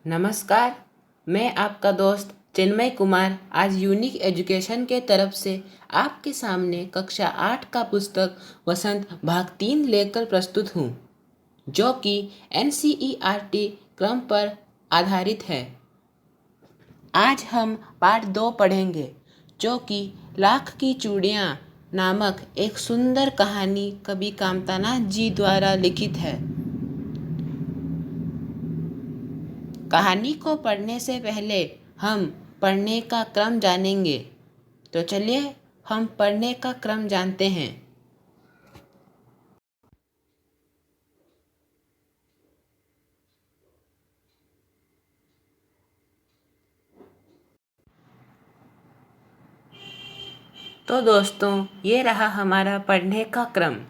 नमस्कार। मैं आपका दोस्त चिन्मय कुमार आज यूनिक एजुकेशन के तरफ से आपके सामने कक्षा 8 का पुस्तक वसंत भाग 3 लेकर प्रस्तुत हूँ, जो कि NCERT क्रम पर आधारित है। आज हम पाठ 2 पढ़ेंगे, जो कि लाख की चूड़ियाँ नामक एक सुंदर कहानी कवि कामतानाथ जी द्वारा लिखित है। कहानी को पढ़ने से पहले हम पढ़ने का क्रम जानेंगे। तो चलिए हम पढ़ने का क्रम जानते हैं। तो दोस्तों, ये रहा हमारा पढ़ने का क्रम।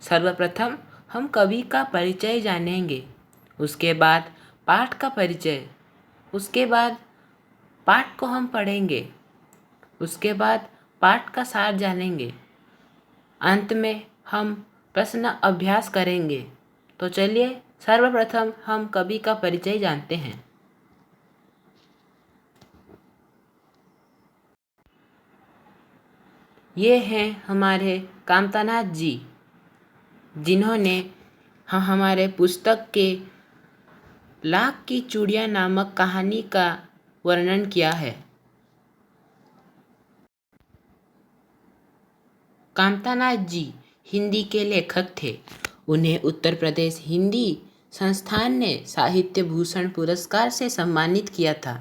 सर्वप्रथम हम कवि का परिचय जानेंगे, उसके बाद पाठ का परिचय, उसके बाद पाठ को हम पढ़ेंगे, उसके बाद पाठ का सार जानेंगे, अंत में हम प्रश्न अभ्यास करेंगे। तो चलिए सर्वप्रथम हम कवि का परिचय जानते हैं। ये हैं हमारे कामतानाथ जी, जिन्होंने हमारे पुस्तक के लाख की चूड़ियाँ नामक कहानी का वर्णन किया है। कामतानाथ जी हिंदी के लेखक थे। उन्हें उत्तर प्रदेश हिंदी संस्थान ने साहित्य भूषण पुरस्कार से सम्मानित किया था।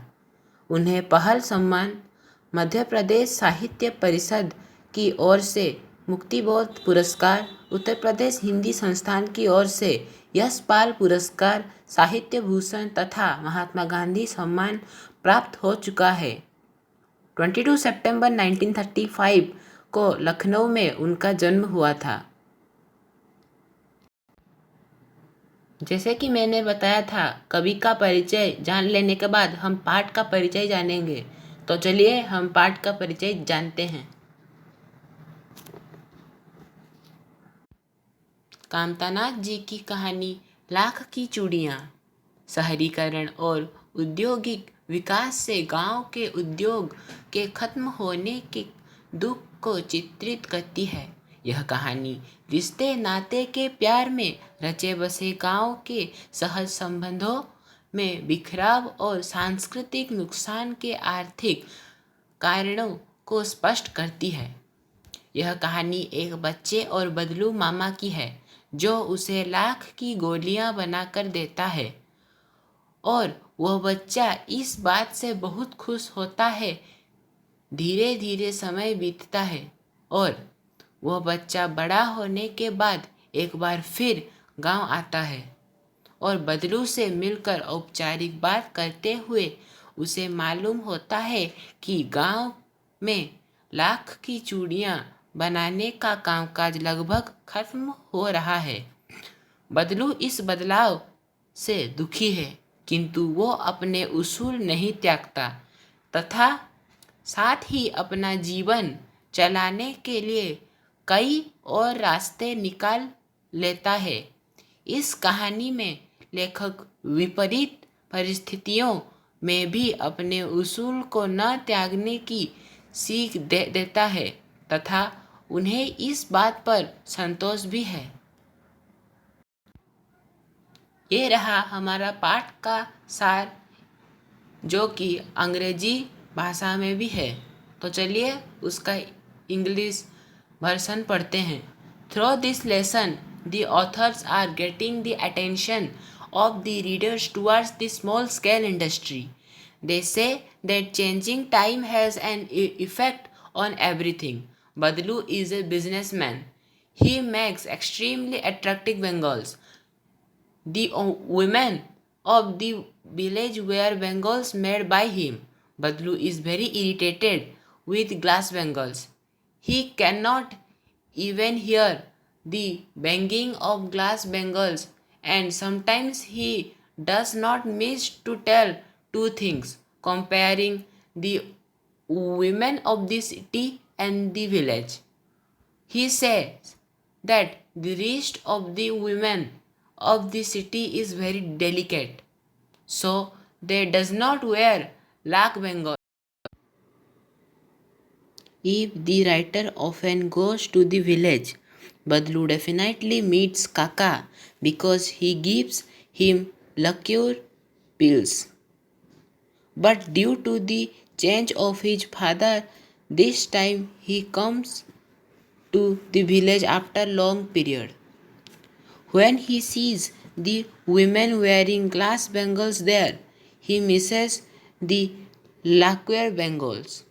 उन्हें पहल सम्मान मध्य प्रदेश साहित्य परिषद की ओर से मुक्तिबोध पुरस्कार, उत्तर प्रदेश हिंदी संस्थान की ओर से यशपाल पुरस्कार, साहित्य भूषण तथा महात्मा गांधी सम्मान प्राप्त हो चुका है। 22 सितंबर 1935 को लखनऊ में उनका जन्म हुआ था। जैसे कि मैंने बताया था, कवि का परिचय जान लेने के बाद हम पाठ का परिचय जानेंगे। तो चलिए हम पाठ का परिचय जानते हैं। कामतानाथ जी की कहानी लाख की चूड़ियाँ शहरीकरण और औद्योगिक विकास से गांव के उद्योग के खत्म होने के दुख को चित्रित करती है। यह कहानी रिश्ते नाते के प्यार में रचे बसे गांव के सहज संबंधों में बिखराव और सांस्कृतिक नुकसान के आर्थिक कारणों को स्पष्ट करती है। यह कहानी एक बच्चे और बदलू मामा की है, जो उसे लाख की गोलियां बनाकर देता है और वह बच्चा इस बात से बहुत खुश होता है। धीरे धीरे समय बीतता है और वह बच्चा बड़ा होने के बाद एक बार फिर गांव आता है और बदलू से मिलकर औपचारिक बात करते हुए उसे मालूम होता है कि गांव में लाख की चूड़ियाँ बनाने का कामकाज लगभग खत्म हो रहा है। बदलू इस बदलाव से दुखी है, किंतु वो अपने उसूल नहीं त्यागता तथा साथ ही अपना जीवन चलाने के लिए कई और रास्ते निकाल लेता है। इस कहानी में लेखक विपरीत परिस्थितियों में भी अपने उसूल को न त्यागने की सीख देता है तथा उन्हें इस बात पर संतोष भी है। ये रहा हमारा पाठ का सार, जो कि अंग्रेजी भाषा में भी है। तो चलिए उसका इंग्लिश वर्सन पढ़ते हैं। Through this lesson the authors are getting the attention of the readers towards the small scale industry. They say that changing time has an effect on everything. Badlu is a businessman. He makes extremely attractive bangles. The women of the village wear bangles made by him. Badlu is very irritated with glass bangles. He cannot even hear the banging of glass bangles, and sometimes he does not miss to tell two things, comparing the women of the city and the village. He says that the wrist of the women of the city is very delicate, so they does not wear lakh bengal. If the writer often goes to the village, Badlu definitely meets Kaka because he gives him liqueur pills. But due to the change of his father, this time he comes to the village after long period. When he sees the women wearing glass bangles there, he misses the lacquer bangles.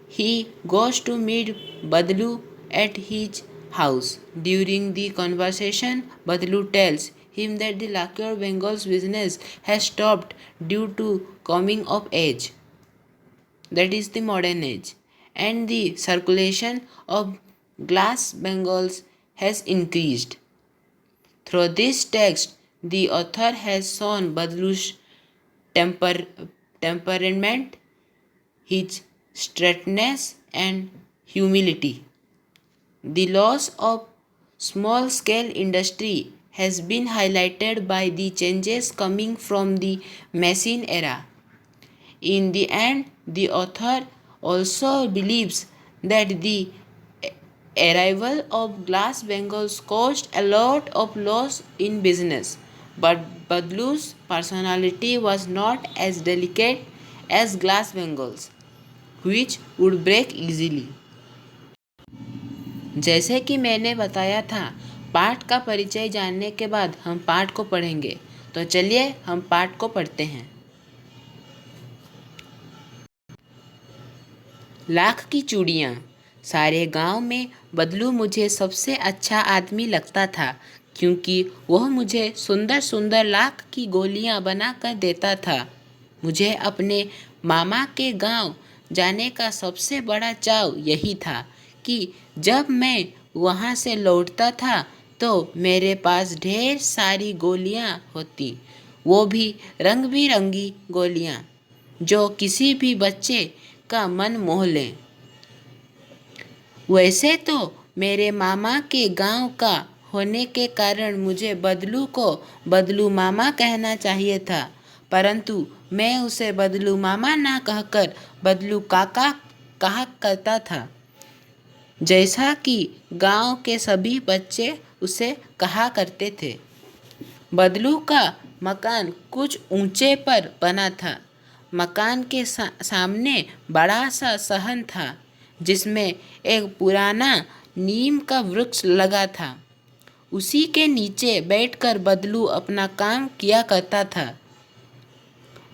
He goes to meet Badlu at his house. During the conversation, Badlu tells him that the lacquer bangles business has stopped due to coming of age, that is the modern age, and the circulation of glass bangles has increased. Through this text, the author has shown Badlu's temper, temperament, his straightness and humility. The loss of small-scale industry has been highlighted by the changes coming from the machine era. In the end, the author also believes that the arrival of glass bangles caused a lot of loss in business, but Badlu's personality was not as delicate as glass bangles, which would break easily. जैसे कि मैंने बताया था, पाठ का परिचय जानने के बाद हम पाठ को पढ़ेंगे। तो चलिए हम पाठ को पढ़ते हैं। लाख की चूड़ियाँ। सारे गांव में बदलू मुझे सबसे अच्छा आदमी लगता था, क्योंकि वह मुझे सुंदर सुंदर लाख की गोलियां बना कर देता था। मुझे अपने मामा के गांव जाने का सबसे बड़ा चाव यही था कि जब मैं वहां से लौटता था तो मेरे पास ढेर सारी गोलियां होती, वो भी रंग बिरंगी गोलियां जो किसी भी बच्चे का मन मोह लें। वैसे तो मेरे मामा के गांव का होने के कारण मुझे बदलू को बदलू मामा कहना चाहिए था, परंतु मैं उसे बदलू मामा ना कहकर बदलू काका कहा करता था, जैसा कि गांव के सभी बच्चे उसे कहा करते थे। बदलू का मकान कुछ ऊंचे पर बना था। मकान के सामने बड़ा सा सहन था, जिसमें एक पुराना नीम का वृक्ष लगा था। उसी के नीचे बैठकर बदलू अपना काम किया करता था।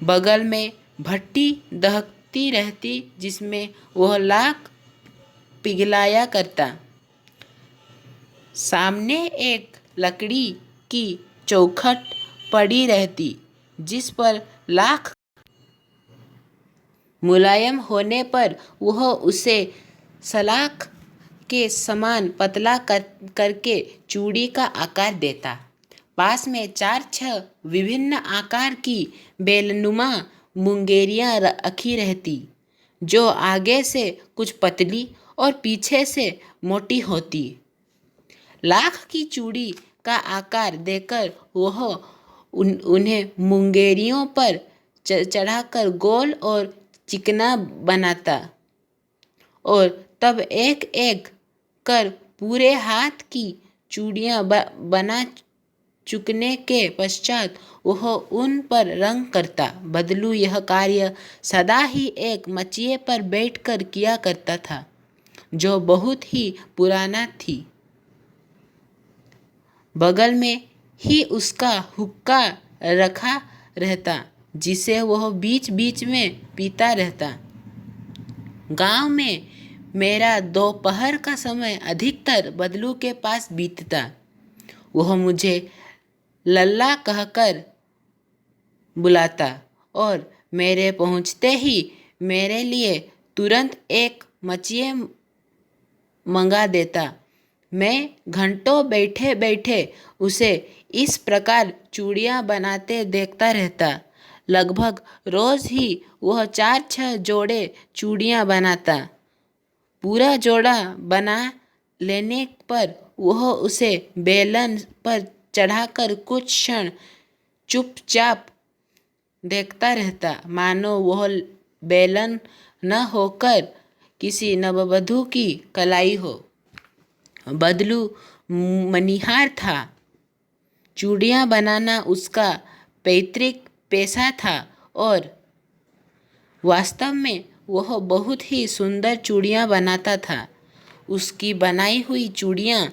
बगल में भट्टी दहकती रहती, जिसमें वह लाख पिघलाया करता। सामने एक लकड़ी की चौखट पड़ी रहती, जिस पर लाख मुलायम होने पर वह उसे सलाख के समान पतला करके चूड़ी का आकार देता। पास में 4-6 विभिन्न आकार की बेलनुमा मुंगेरियां रखी रहती, जो आगे से कुछ पतली और पीछे से मोटी होती। लाख की चूड़ी का आकार देकर वह उन्हें मुंगेरियों पर चढ़ाकर गोल और चिकना बनाता और तब एक एक कर पूरे हाथ की चूड़ियाँ बना चुकने के पश्चात वह उन पर रंग करता। बदलू यह कार्य सदा ही एक मचिए पर बैठकर किया करता था, जो बहुत ही पुराना थी। बगल में ही उसका हुक्का रखा रहता, जिसे वह बीच बीच में पीता रहता। गांव में मेरा दोपहर का समय अधिकतर बदलू के पास बीतता। वह मुझे लल्ला कहकर बुलाता और मेरे पहुंचते ही मेरे लिए तुरंत एक मचिए मंगा देता। मैं घंटों बैठे बैठे उसे इस प्रकार चूड़ियाँ बनाते देखता रहता। लगभग रोज़ ही वह 4-6 जोड़े चूड़ियाँ बनाता। पूरा जोड़ा बना लेने पर वह उसे बेलन पर चढ़ाकर कुछ क्षण चुपचाप देखता रहता, मानो वह बेलन न होकर किसी नववधू की कलाई हो। बदलू मनिहार था। चूड़ियाँ बनाना उसका पैतृक पेशा था और वास्तव में वह बहुत ही सुंदर चूड़ियाँ बनाता था। उसकी बनाई हुई चूड़ियाँ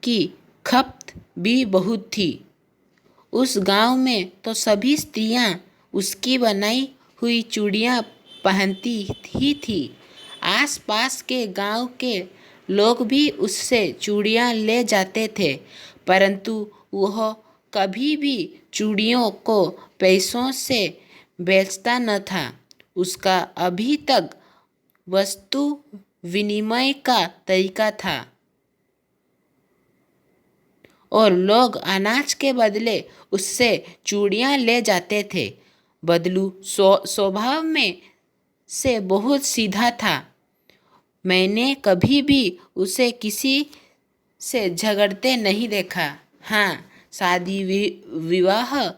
की खपत भी बहुत थी। उस गांव में तो सभी स्त्रियां उसकी बनाई हुई चूड़ियाँ पहनती ही थी। आसपास के गांव के लोग भी उससे चूड़ियाँ ले जाते थे, परंतु वह कभी भी चूड़ियों को पैसों से बेचता न था। उसका अभी तक वस्तु विनिमय का तरीका था और लोग अनाज के बदले उससे चूड़ियाँ ले जाते थे। बदलू स्वभाव में से बहुत सीधा था। मैंने कभी भी उसे किसी से झगड़ते नहीं देखा। हाँ, शादी विवाह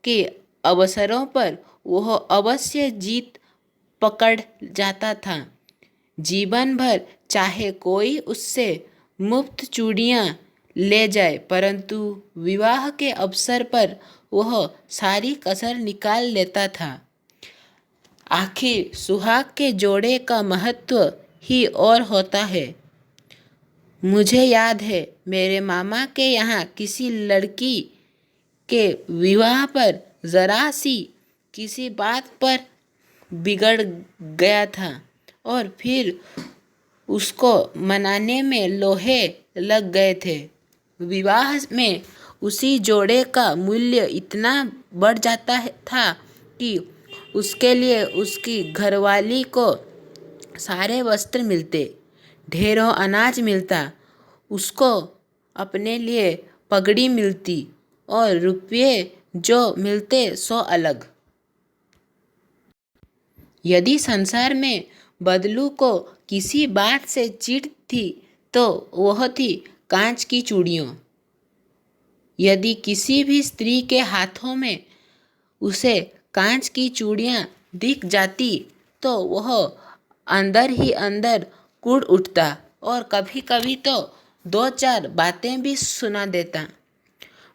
के अवसरों पर वह अवश्य जीत पकड़ जाता था। जीवन भर चाहे कोई उससे मुफ्त चूड़ियाँ ले जाए, परंतु विवाह के अवसर पर वह सारी कसर निकाल लेता था। आखिर सुहाग के जोड़े का महत्व ही और होता है। मुझे याद है, मेरे मामा के यहाँ किसी लड़की के विवाह पर ज़रा सी किसी बात पर बिगड़ गया था और फिर उसको मनाने में लोहे लग गए थे। विवाह में उसी जोड़े का मूल्य इतना बढ़ जाता था कि उसके लिए उसकी घरवाली को सारे वस्त्र मिलते, ढेरों अनाज मिलता, उसको अपने लिए पगड़ी मिलती और रुपये जो मिलते सो अलग। यदि संसार में बदलू को किसी बात से चिढ़ थी तो वह थी कांच की चूड़ियों। यदि किसी भी स्त्री के हाथों में उसे कांच की चूड़ियाँ दिख जाती तो वह अंदर ही अंदर कूद उठता और कभी कभी तो दो चार बातें भी सुना देता।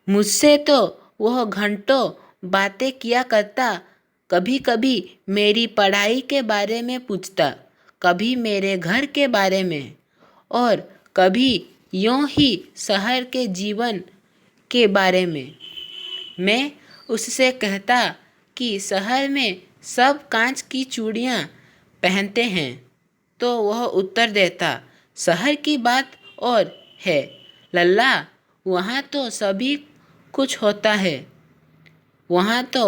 मुझसे तो वह घंटों बातें किया करता। कभी कभी मेरी पढ़ाई के बारे में पूछता, कभी मेरे घर के बारे में और कभी यूं ही शहर के जीवन के बारे में। मैं उससे कहता कि शहर में सब कांच की चूड़ियाँ पहनते हैं, तो वह उत्तर देता, शहर की बात और है लल्ला, वहाँ तो सभी कुछ होता है। वहाँ तो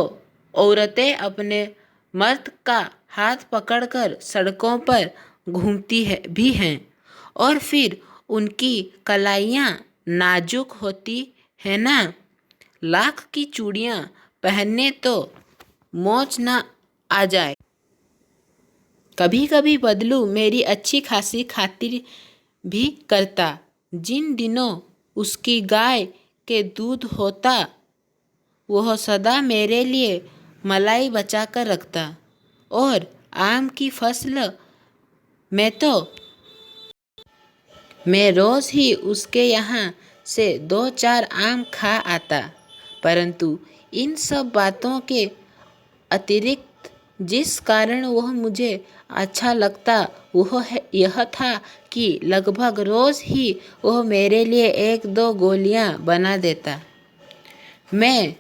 औरतें अपने मर्द का हाथ पकड़कर सड़कों पर घूमती है भी हैं और फिर उनकी कलाइयाँ नाजुक होती है ना। लाख की चूड़ियाँ पहनने तो मोच ना आ जाए। कभी कभी बदलू मेरी अच्छी खासी खातिर भी करता। जिन दिनों उसकी गाय के दूध होता वह सदा मेरे लिए मलाई बचा कर रखता और आम की फसल मैं रोज़ ही उसके यहाँ से दो चार आम खा आता। परंतु इन सब बातों के अतिरिक्त जिस कारण वह मुझे अच्छा लगता वह यह था कि लगभग रोज़ ही वह मेरे लिए एक दो गोलियां बना देता। मैं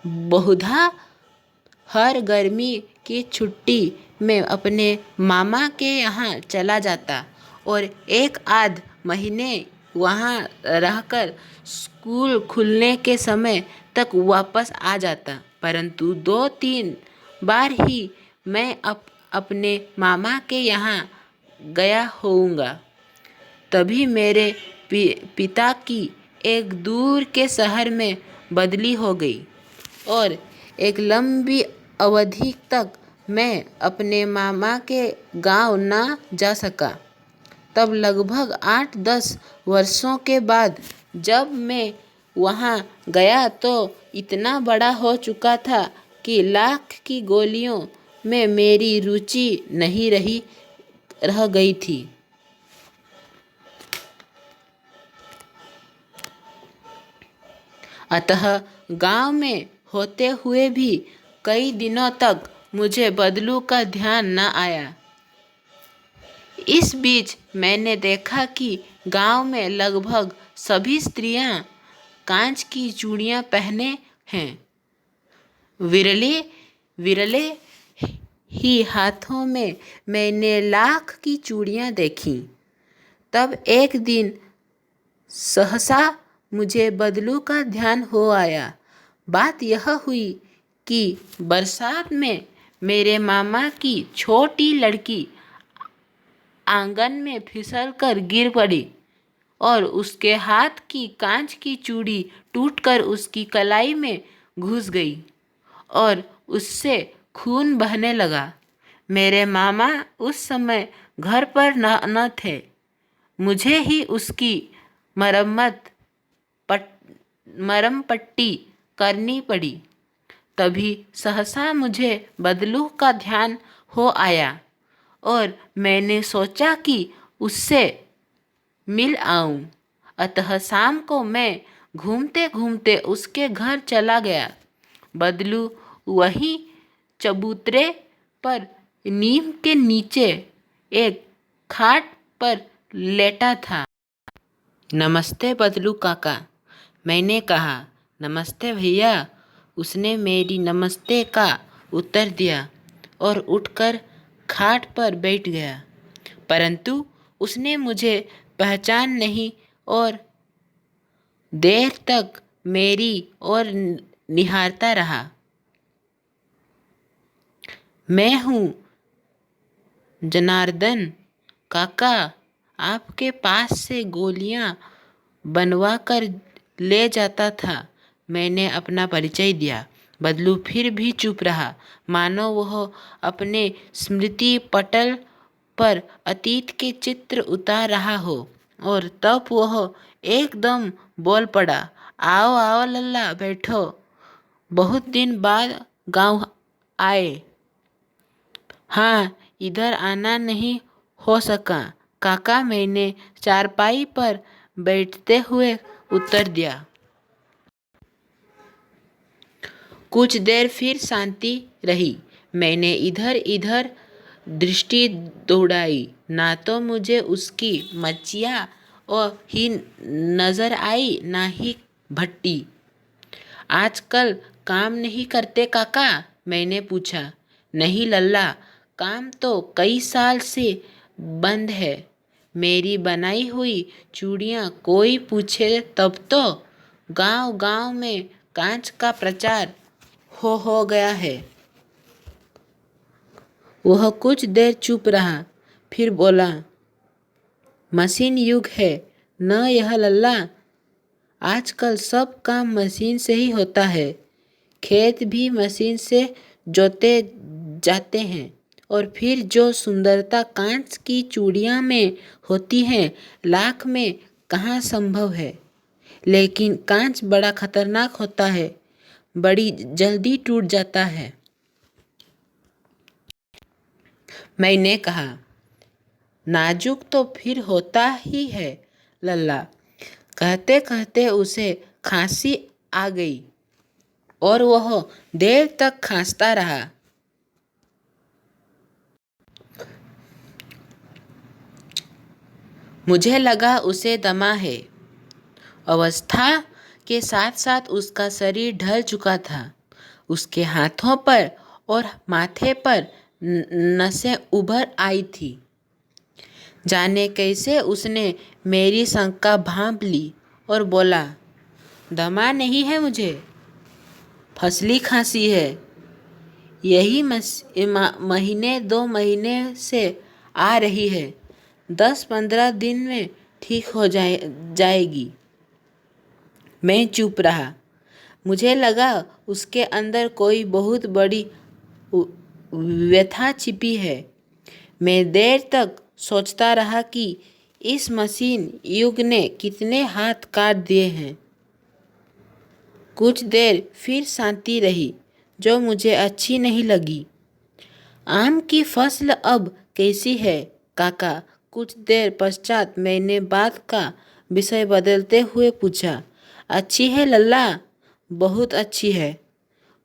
बहुधा हर गर्मी की छुट्टी में अपने मामा के यहाँ चला जाता और एक आध महीने वहाँ रहकर स्कूल खुलने के समय तक वापस आ जाता। परंतु 2-3 बार ही मैं अपने मामा के यहाँ गया होऊंगा। तभी मेरे पिता की एक दूर के शहर में बदली हो गई और एक लंबी अवधि तक मैं अपने मामा के गांव ना जा सका। तब लगभग 8-10 वर्षों के बाद जब मैं वहाँ गया तो इतना बड़ा हो चुका था कि लाख की गोलियों में मेरी रुचि नहीं रह गई थी। अतः गांव में होते हुए भी कई दिनों तक मुझे बदलू का ध्यान न आया। इस बीच मैंने देखा कि गांव में लगभग सभी स्त्रियां कांच की चूड़ियां पहने हैं। विरले विरले ही हाथों में मैंने लाख की चूड़ियां देखी। तब एक दिन सहसा मुझे बदलू का ध्यान हो आया। बात यह हुई कि बरसात में मेरे मामा की छोटी लड़की आंगन में फिसलकर गिर पड़ी और उसके हाथ की कांच की चूड़ी टूटकर उसकी कलाई में घुस गई और उससे खून बहने लगा। मेरे मामा उस समय घर पर न थे। मुझे ही उसकी मरम पट्टी करनी पड़ी। तभी सहसा मुझे बदलू का ध्यान हो आया और मैंने सोचा कि उससे मिल आऊं। अतः शाम को मैं घूमते घूमते उसके घर चला गया। बदलू वहीं चबूतरे पर नीम के नीचे एक खाट पर लेटा था। नमस्ते बदलू काका, मैंने कहा। नमस्ते भैया, उसने मेरी नमस्ते का उत्तर दिया और उठकर खाट पर बैठ गया। परंतु उसने मुझे पहचान नहीं और देर तक मेरी ओर निहारता रहा। मैं हूँ जनार्दन काका, आपके पास से गोलियां बनवा कर ले जाता था। मैंने अपना परिचय दिया। बदलू फिर भी चुप रहा, मानो वह अपने स्मृति पटल पर अतीत के चित्र उतार रहा हो। और तब वह एकदम बोल पड़ा, आओ आओ लल्ला, बैठो। बहुत दिन बाद गांव आए। हाँ, इधर आना नहीं हो सका काका, मैंने चारपाई पर बैठते हुए उत्तर दिया। कुछ देर फिर शांति रही। मैंने इधर इधर दृष्टि दौड़ाई। ना तो मुझे उसकी मच्छियाँ और ही नजर आई, ना ही भट्टी। आजकल काम नहीं करते काका, मैंने पूछा। नहीं लल्ला, काम तो कई साल से बंद है। मेरी बनाई हुई चूड़ियाँ कोई पूछे तब तो। गांव गांव में कांच का प्रचार हो गया है। वह कुछ देर चुप रहा, फिर बोला, मशीन युग है न यह लल्ला। आजकल सब काम मशीन से ही होता है। खेत भी मशीन से जोते जाते हैं और फिर जो सुंदरता कांच की चूड़ियाँ में होती है, लाख में कहाँ संभव है। लेकिन कांच बड़ा खतरनाक होता है, बड़ी जल्दी टूट जाता है। मैंने कहा, नाजुक तो फिर होता ही है लल्ला। कहते कहते उसे खांसी आ गई और वह देर तक खांसता रहा। मुझे लगा उसे दमा है। अवस्था के साथ साथ उसका शरीर ढल चुका था। उसके हाथों पर और माथे पर नसें उभर आई थी। जाने कैसे उसने मेरी शंका भांप ली और बोला, दमा नहीं है मुझे, फसली खांसी है। यही महीने 2 महीने से आ रही है। 10-15 दिन में ठीक हो जाएगी। मैं चुप रहा। मुझे लगा उसके अंदर कोई बहुत बड़ी व्यथा छिपी है। मैं देर तक सोचता रहा कि इस मशीन युग ने कितने हाथ काट दिए हैं। कुछ देर फिर शांति रही। जो मुझे अच्छी नहीं लगी। आम की फसल अब कैसी है काका? कुछ देर पश्चात मैंने बात का विषय बदलते हुए पूछा। अच्छी है लल्ला, बहुत अच्छी है,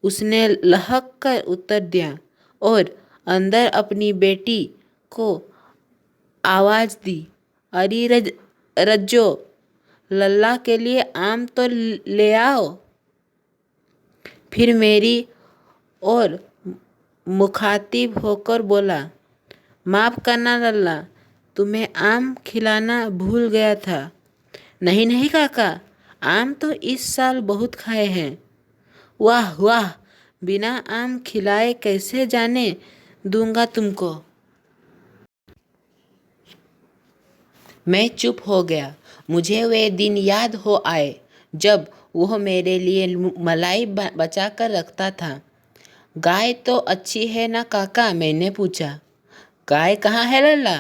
उसने लहक कर उत्तर दिया और अंदर अपनी बेटी को आवाज दी। अरे रज्जो, लल्ला के लिए आम तो ले आओ। फिर मेरी और मुखातिब होकर बोला, माफ़ करना लल्ला, तुम्हें आम खिलाना भूल गया था। नहीं नहीं काका, आम तो इस साल बहुत खाए हैं। वाह वाह, बिना आम खिलाए कैसे जाने दूंगा तुमको। मैं चुप हो गया। मुझे वे दिन याद हो आए जब वह मेरे लिए मलाई बचा कर रखता था। गाय तो अच्छी है ना काका? मैंने पूछा। गाय कहाँ है लल्ला?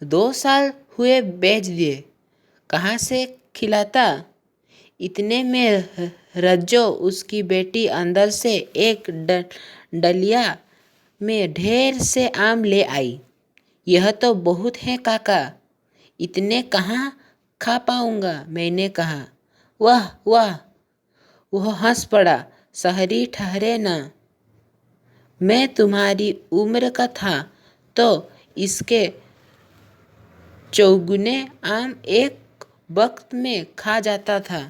2 साल हुए बेच दिए। कहाँ से खिलाता? इतने में रज्जो, उसकी बेटी, अंदर से एक डलिया में ढेर से आम ले आई। यह तो बहुत है काका, इतने कहाँ खा पाऊंगा, मैंने कहा। वाह वाह, वह हंस पड़ा। शहरी ठहरे ना, मैं तुम्हारी उम्र का था तो इसके चौगुने आम एक वक्त में खा जाता था।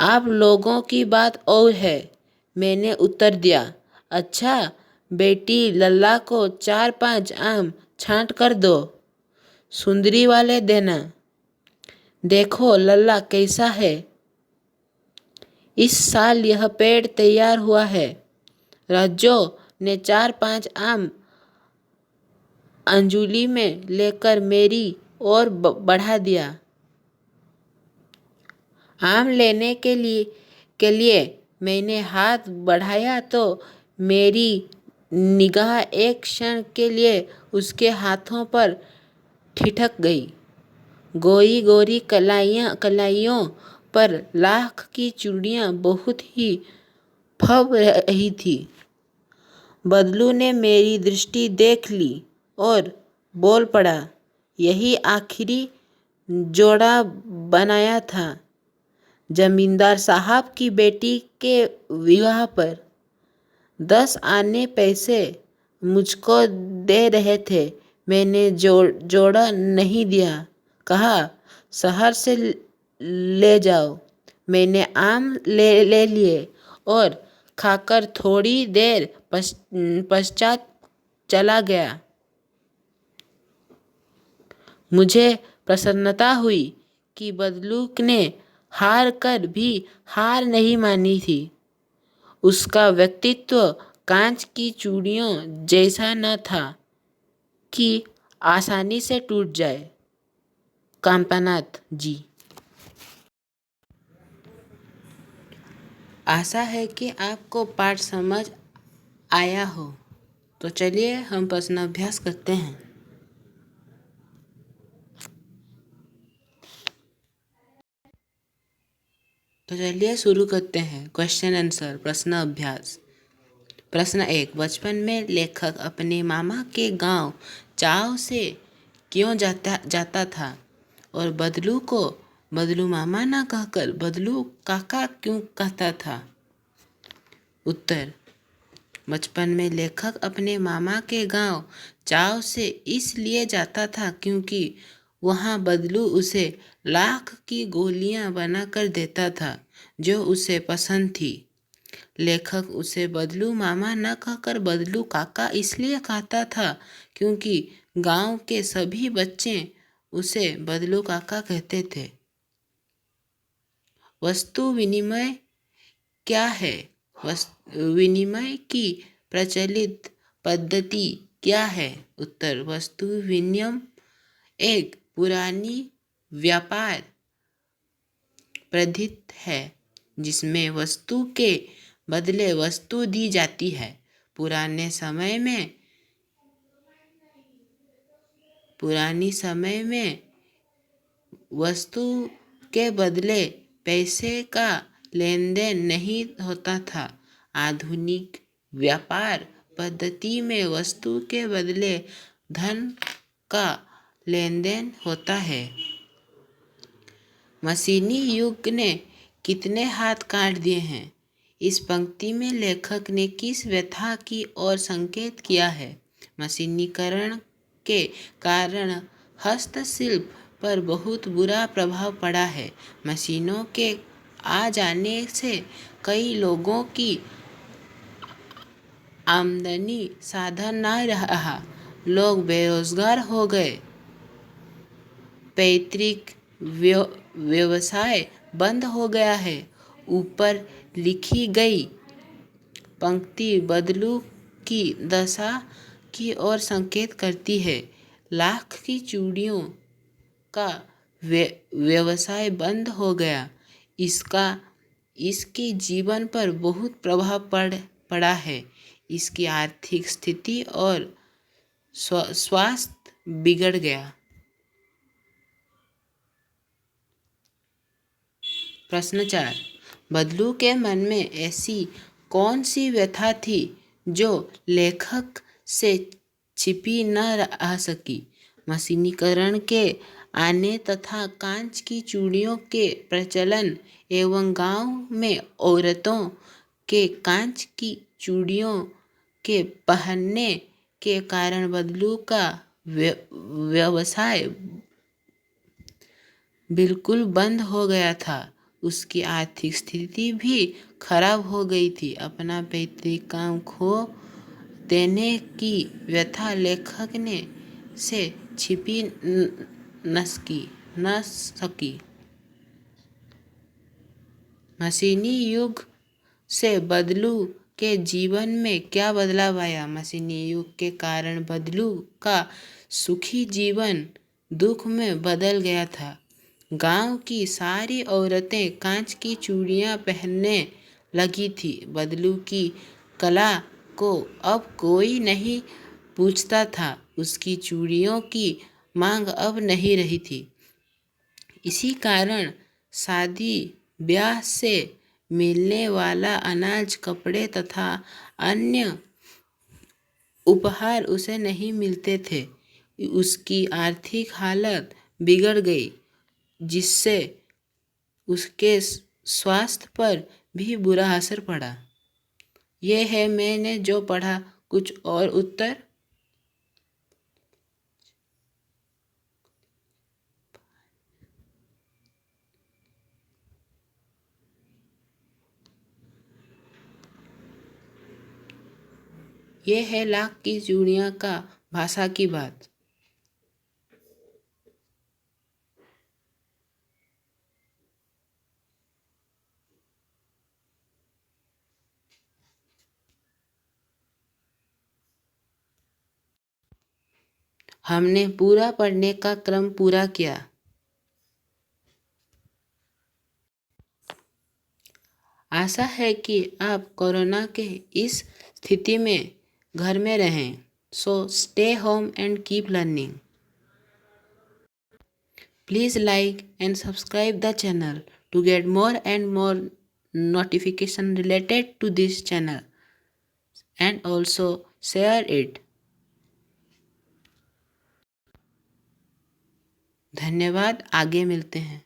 आप लोगों की बात और है, मैंने उत्तर दिया। अच्छा बेटी, लल्ला को 4-5 आम छांट कर दो, सुंदरी वाले देना। देखो लल्ला कैसा है, इस साल यह पेड़ तैयार हुआ है। रज्जो ने 4-5 आम अंजुली में लेकर मेरी ओर बढ़ा दिया। आम लेने के लिए मैंने हाथ बढ़ाया तो मेरी निगाह एक क्षण के लिए उसके हाथों पर ठिठक गई। गोरी गोरी कलाइयों पर लाख की चूड़ियाँ बहुत ही फब रही थी। बदलू ने मेरी दृष्टि देख ली और बोल पड़ा, यही आखिरी जोड़ा बनाया था जमींदार साहब की बेटी के विवाह पर। 10 आने पैसे मुझको दे रहे थे, मैंने जोड़ा नहीं दिया। कहा शहर से ले जाओ। मैंने आम ले लिए और खाकर थोड़ी देर पश्चात चला गया। मुझे प्रसन्नता हुई कि बदलू ने हार कर भी हार नहीं मानी थी। उसका व्यक्तित्व कांच की चूड़ियों जैसा न था कि आसानी से टूट जाए। कांपनाथ जी। आशा है कि आपको पाठ समझ आया हो। तो चलिए हम प्रश्न अभ्यास करते हैं। तो चलिए शुरू करते हैं। क्वेश्चन आंसर, प्रश्न अभ्यास। प्रश्न 1, बचपन में लेखक अपने मामा के गांव चाव से क्यों जाता था और बदलू को बदलू मामा ना कहकर बदलू काका क्यों कहता था? उत्तर, बचपन में लेखक अपने मामा के गांव चाव से इसलिए जाता था क्योंकि वहाँ बदलू उसे लाख की गोलियां बनाकर देता था जो उसे पसंद थी। लेखक उसे बदलू मामा न कहकर बदलू काका इसलिए कहता था क्योंकि गांव के सभी बच्चे उसे बदलू काका कहते थे। वस्तु विनिमय क्या है? विनिमय की प्रचलित पद्धति क्या है? उत्तर, वस्तु विनिमय एक पुरानी व्यापार पद्धति है जिसमें वस्तु के बदले वस्तु दी जाती है। पुरानी समय में वस्तु के बदले पैसे का लेन देन नहीं होता था। आधुनिक व्यापार पद्धति में वस्तु के बदले धन का लेन देन होता है। मशीनी युग ने कितने हाथ काट दिए हैं। इस पंक्ति में लेखक ने किस व्यथा की ओर संकेत किया है। मशीनीकरण के कारण हस्तशिल्प पर बहुत बुरा प्रभाव पड़ा है। मशीनों के आ जाने से कई लोगों की आमदनी साधन न रहा, लोग बेरोजगार हो गए, पैतृक व्यवसाय बंद हो गया है। ऊपर लिखी गई पंक्ति बदलू की दशा की ओर संकेत करती है। लाख की चूड़ियों का व्यवसाय बंद हो गया। इसके जीवन पर बहुत प्रभाव पड़ा है। इसकी आर्थिक स्थिति और स्वास्थ्य बिगड़ गया। प्रश्न 4, बदलू के मन में ऐसी कौन सी व्यथा थी जो लेखक से छिपी न रह सकी। मशीनीकरण के आने तथा कांच की चूड़ियों के प्रचलन एवं गांव में औरतों के कांच की चूड़ियों के पहनने के कारण बदलू का व्यवसाय बिल्कुल बंद हो गया था। उसकी आर्थिक स्थिति भी खराब हो गई थी। अपना पैतृक काम खो देने की व्यथा लेखक ने से छिपी न सकी। मशीनी युग से बदलू के जीवन में क्या बदलाव आया। मशीनी युग के कारण बदलू का सुखी जीवन दुख में बदल गया था। गांव की सारी औरतें कांच की चूड़ियां पहनने लगी थी। बदलू की कला को अब कोई नहीं पूछता था। उसकी चूड़ियों की मांग अब नहीं रही थी। इसी कारण शादी ब्याह से मिलने वाला अनाज, कपड़े तथा अन्य उपहार उसे नहीं मिलते थे। उसकी आर्थिक हालत बिगड़ गई, जिससे उसके स्वास्थ्य पर भी बुरा असर पड़ा। यह है मैंने जो पढ़ा। कुछ और उत्तर। यह है लाख की चूड़ियां का भाषा की बात। हमने पूरा पढ़ने का क्रम पूरा किया। आशा है कि आप कोरोना के इस स्थिति में घर में रहें। So stay home and keep learning. Please like and subscribe the channel to get more and more notification related to this channel, and also share it. धन्यवाद। आगे मिलते हैं।